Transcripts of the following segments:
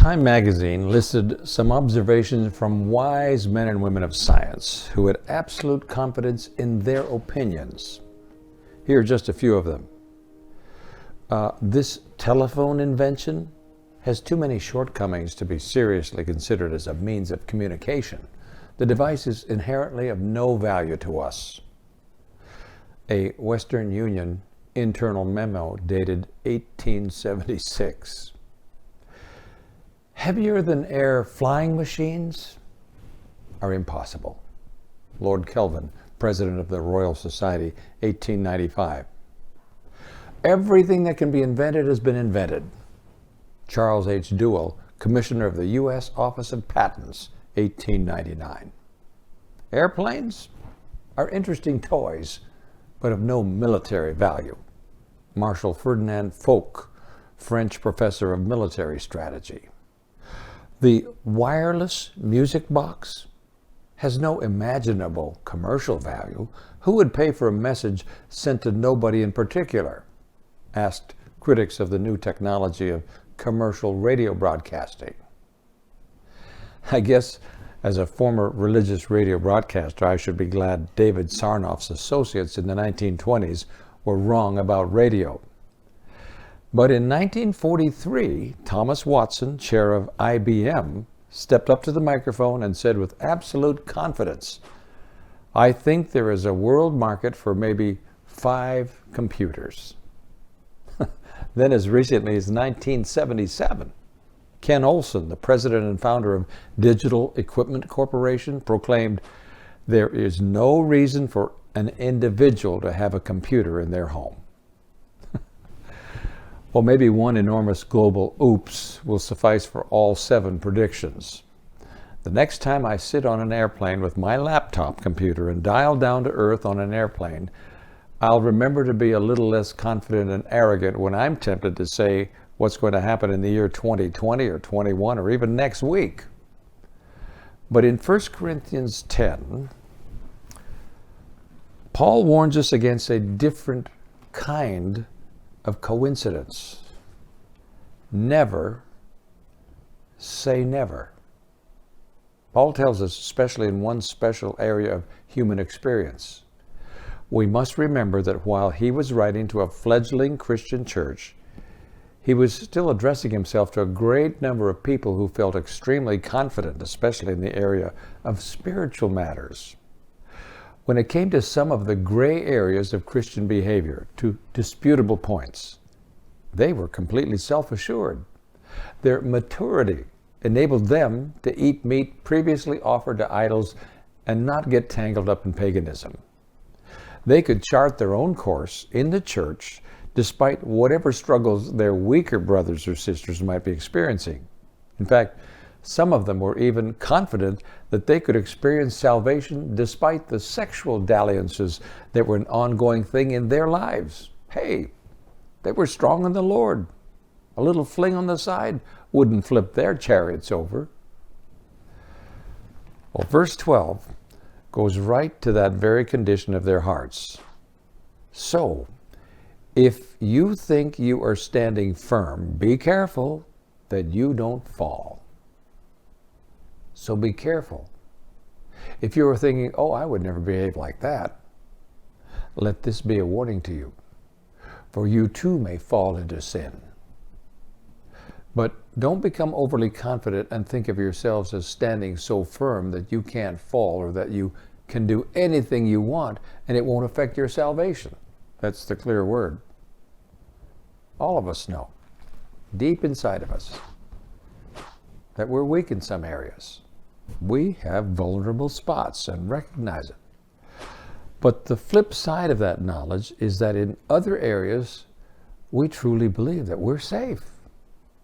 Time magazine listed some observations from wise men and women of science who had absolute confidence in their opinions. Here are just a few of them. This telephone invention has too many shortcomings to be seriously considered as a means of communication. The device is inherently of no value to us. A Western Union internal memo dated 1876. Heavier than air flying machines are impossible. Lord Kelvin, President of the Royal Society, 1895. Everything that can be invented has been invented. Charles H. Duell, Commissioner of the U.S. Office of Patents, 1899. Airplanes are interesting toys, but of no military value. Marshal Ferdinand Foch, French professor of military strategy. The wireless music box has no imaginable commercial value. Who would pay for a message sent to nobody in particular? Asked critics of the new technology of commercial radio broadcasting. I guess as a former religious radio broadcaster, I should be glad David Sarnoff's associates in the 1920s were wrong about radio. But in 1943, Thomas Watson, chair of IBM, stepped up to the microphone and said with absolute confidence, "I think there is a world market for maybe 5 computers." Then as recently as 1977, Ken Olsen, the president and founder of Digital Equipment Corporation, proclaimed, "There is no reason for an individual to have a computer in their home." Well, maybe one enormous global oops will suffice for all 7 predictions. The next time I sit on an airplane with my laptop computer and dial down to Earth on an airplane, I'll remember to be a little less confident and arrogant when I'm tempted to say what's going to happen in the year 2020 or 21 or even next week. But in 1 Corinthians 10, Paul warns us against a different kind of coincidence. Never say never. Paul tells us, especially in one special area of human experience, we must remember that while he was writing to a fledgling Christian church, he was still addressing himself to a great number of people who felt extremely confident, especially in the area of spiritual matters. When it came to some of the gray areas of Christian behavior, to disputable points, they were completely self-assured. Their maturity enabled them to eat meat previously offered to idols and not get tangled up in paganism. They could chart their own course in the church despite whatever struggles their weaker brothers or sisters might be experiencing. In fact, some of them were even confident that they could experience salvation despite the sexual dalliances that were an ongoing thing in their lives. Hey, they were strong in the Lord. A little fling on the side wouldn't flip their chariots over. Well, verse 12 goes right to that very condition of their hearts. So, if you think you are standing firm, be careful that you don't fall. So be careful. If you were thinking, oh, I would never behave like that, let this be a warning to you, for you too may fall into sin. But don't become overly confident and think of yourselves as standing so firm that you can't fall or that you can do anything you want and it won't affect your salvation. That's the clear word. All of us know, deep inside of us, that we're weak in some areas. We have vulnerable spots and recognize it. But the flip side of that knowledge is that in other areas, we truly believe that we're safe.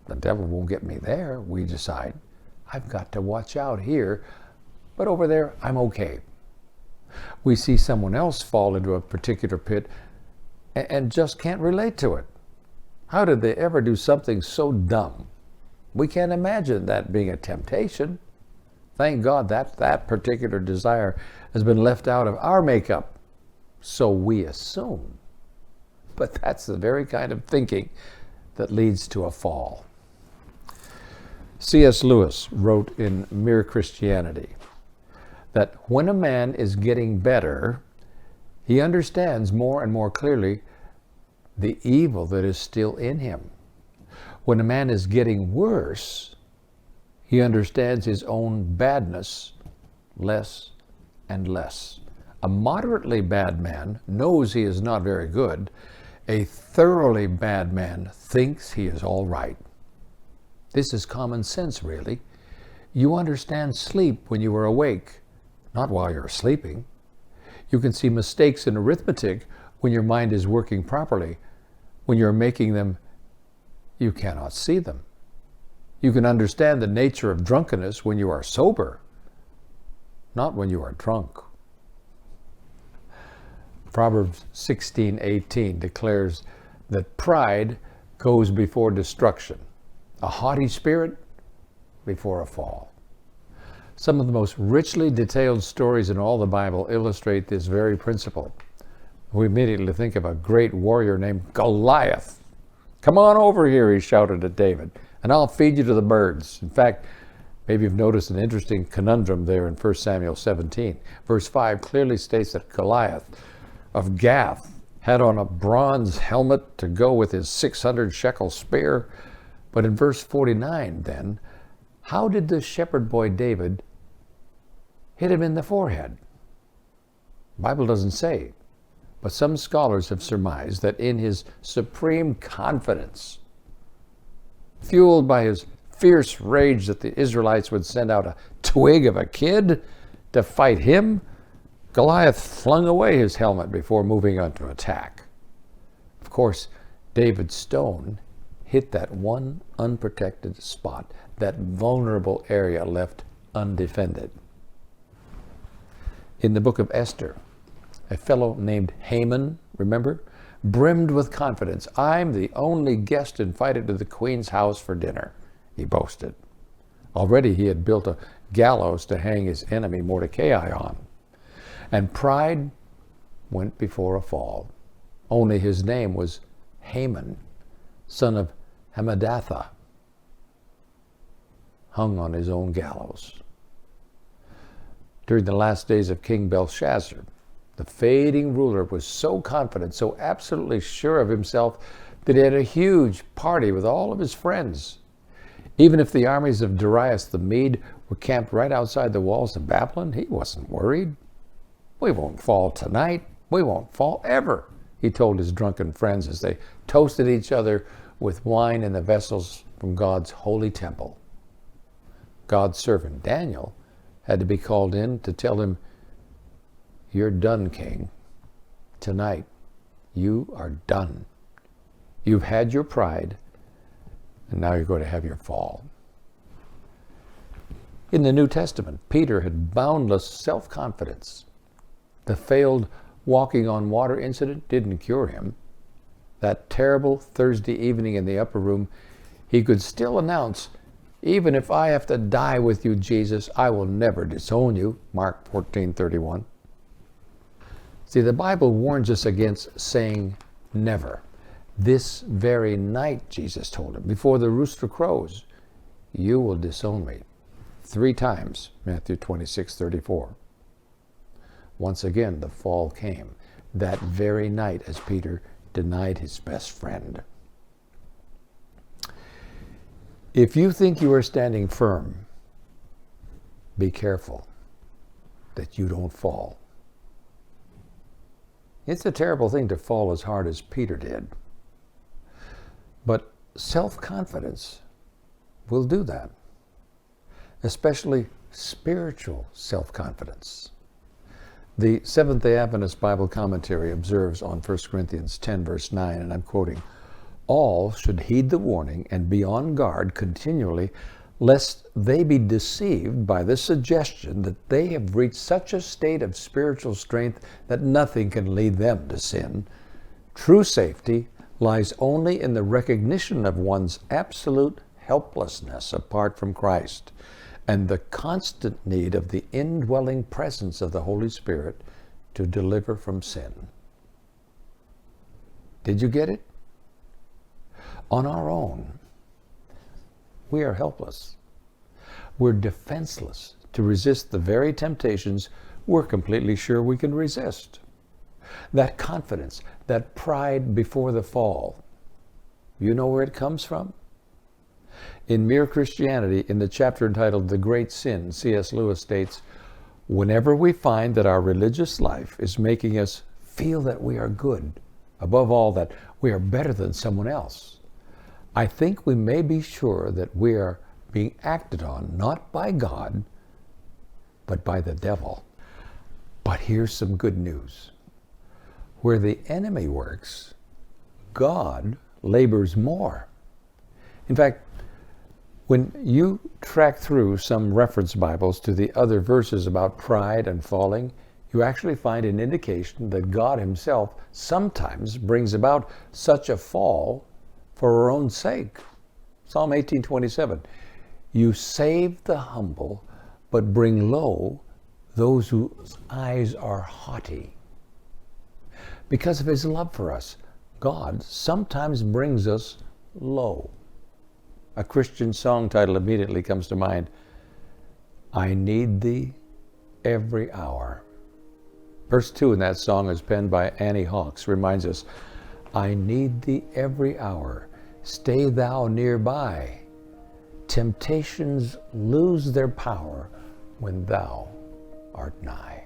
The devil won't get me there, we decide. I've got to watch out here, but over there, I'm okay. We see someone else fall into a particular pit and just can't relate to it. How did they ever do something so dumb? We can't imagine that being a temptation. Thank God that particular desire has been left out of our makeup. So we assume. But that's the very kind of thinking that leads to a fall. C.S. Lewis wrote in Mere Christianity that when a man is getting better, he understands more and more clearly the evil that is still in him. When a man is getting worse, he understands his own badness less and less. A moderately bad man knows he is not very good. A thoroughly bad man thinks he is all right. This is common sense, really. You understand sleep when you are awake, not while you're sleeping. You can see mistakes in arithmetic when your mind is working properly. When you're making them, you cannot see them. You can understand the nature of drunkenness when you are sober, not when you are drunk. Proverbs 16:18 declares that pride goes before destruction, a haughty spirit before a fall. Some of the most richly detailed stories in all the Bible illustrate this very principle. We immediately think of a great warrior named Goliath. "Come on over here," he shouted at David, "and I'll feed you to the birds." In fact, maybe you've noticed an interesting conundrum there in 1 Samuel 17. Verse 5 clearly states that Goliath of Gath had on a bronze helmet to go with his 600 shekel spear. But in verse 49 then, how did the shepherd boy David hit him in the forehead? The Bible doesn't say, but some scholars have surmised that in his supreme confidence, fueled by his fierce rage that the Israelites would send out a twig of a kid to fight him, Goliath flung away his helmet before moving on to attack. Of course, David's stone hit that one unprotected spot, that vulnerable area left undefended. In the book of Esther, a fellow named Haman, remember, brimmed with confidence. "I'm the only guest invited to the queen's house for dinner," he boasted. Already he had built a gallows to hang his enemy Mordecai on. And pride went before a fall. Only his name was Haman, son of Hammedatha, hung on his own gallows. During the last days of King Belshazzar, the fading ruler was so confident, so absolutely sure of himself, that he had a huge party with all of his friends. Even if the armies of Darius the Mede were camped right outside the walls of Babylon, he wasn't worried. "We won't fall tonight. We won't fall ever," he told his drunken friends as they toasted each other with wine in the vessels from God's holy temple. God's servant Daniel had to be called in to tell him, "You're done, King. Tonight, you are done. You've had your pride, and now you're going to have your fall." In the New Testament, Peter had boundless self-confidence. The failed walking on water incident didn't cure him. That terrible Thursday evening in the upper room, he could still announce, "Even if I have to die with you, Jesus, I will never disown you," Mark 14:31. See, the Bible warns us against saying never. "This very night," Jesus told him, "before the rooster crows, you will disown me 3 times, Matthew 26:34. Once again, the fall came, that very night as Peter denied his best friend. If you think you are standing firm, be careful that you don't fall. It's a terrible thing to fall as hard as Peter did. But self-confidence will do that, especially spiritual self-confidence. The Seventh-day Adventist Bible Commentary observes on 1 Corinthians 10, verse 9, and I'm quoting, "All should heed the warning and be on guard continually, lest they be deceived by the suggestion that they have reached such a state of spiritual strength that nothing can lead them to sin. True safety lies only in the recognition of one's absolute helplessness apart from Christ, and the constant need of the indwelling presence of the Holy Spirit to deliver from sin." Did you get it? On our own, we are helpless. we're defenseless to resist the very temptations we're completely sure we can resist. That confidence, that pride before the fall, you know where it comes from? In Mere Christianity, in the chapter entitled The Great Sin, C.S. Lewis states, whenever we find that our religious life is making us feel that we are good, above all that we are better than someone else, I think we may be sure that we are being acted on not by God, but by the devil. But here's some good news. Where the enemy works, God labors more. In fact, when you track through some reference Bibles to the other verses about pride and falling, you actually find an indication that God himself sometimes brings about such a fall for our own sake. Psalm 18:27, you save the humble, but bring low those whose eyes are haughty. Because of his love for us, God sometimes brings us low. A Christian song title immediately comes to mind, I Need Thee Every Hour. Verse 2 in that song is penned by Annie Hawks, reminds us, I need thee every hour, stay thou nearby. Temptations lose their power when thou art nigh.